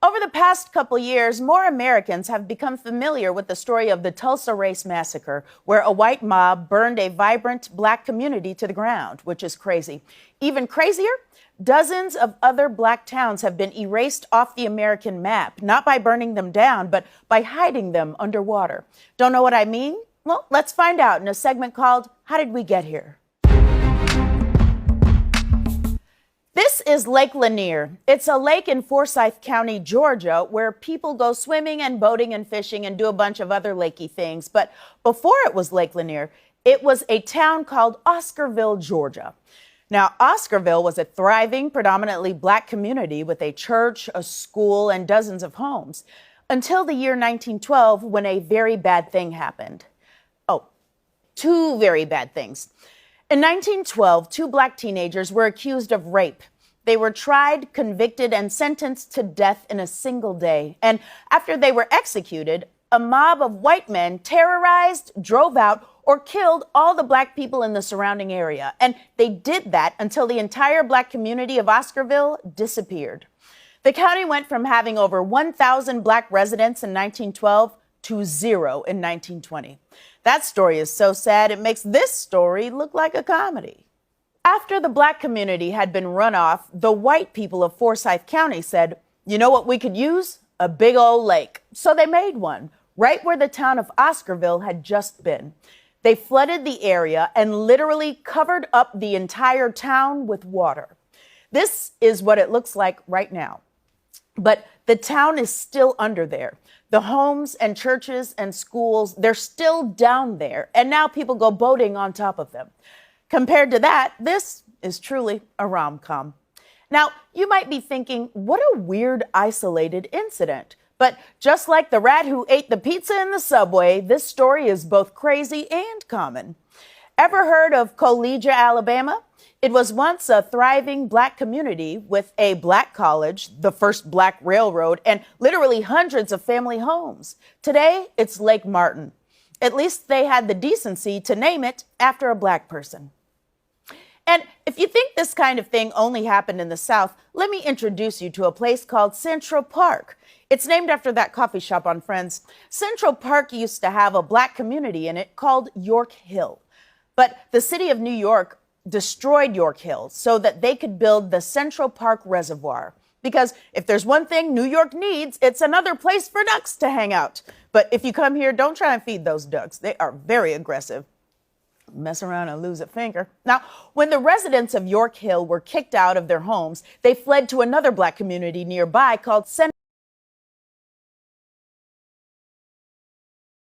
Over the past couple years, more Americans have become familiar with the story of the Tulsa Race Massacre, where a white mob burned a vibrant black community to the ground, which is crazy. Even crazier, dozens of other black towns have been erased off the American map, not by burning them down, but by hiding them underwater. Don't know what I mean? Well, let's find out in a segment called How Did We Get Here? This is Lake Lanier. It's a lake in Forsyth County, Georgia, where people go swimming and boating and fishing and do a bunch of other lakey things. But before it was Lake Lanier, it was a town called Oscarville, Georgia. Now, Oscarville was a thriving, predominantly black community with a church, a school, and dozens of homes, until the year 1912, when a very bad thing happened. Oh, two very bad things. In 1912, two black teenagers were accused of rape. They were tried, convicted, and sentenced to death in a single day. And after they were executed, a mob of white men terrorized, drove out, or killed all the black people in the surrounding area. And they did that until the entire black community of Oscarville disappeared. The county went from having over 1,000 black residents in 1912 to 0 in 1920. That story is so sad, it makes this story look like a comedy. After the black community had been run off, the white people of Forsyth County said, you know what we could use? A big old lake. So they made one, right where the town of Oscarville had just been. They flooded the area and literally covered up the entire town with water. This is what it looks like right now. But the town is still under there. The homes and churches and schools, they're still down there. And now people go boating on top of them. Compared to that, this is truly a rom-com. Now, you might be thinking, what a weird, isolated incident. But just like the rat who ate the pizza in the subway, this story is both crazy and common. Ever heard of Collegia, Alabama? It was once a thriving black community with a black college, the first black railroad, and literally hundreds of family homes. Today, it's Lake Martin. At least they had the decency to name it after a black person. And if you think this kind of thing only happened in the South, let me introduce you to a place called Central Park. It's named after that coffee shop on Friends. Central Park used to have a black community in it called York Hill. But the city of New York destroyed York Hill so that they could build the Central Park Reservoir. Because if there's one thing New York needs, it's another place for ducks to hang out. But if you come here, don't try and feed those ducks. They are very aggressive. Mess around and lose a finger. Now, when the residents of York Hill were kicked out of their homes, they fled to another black community nearby called Central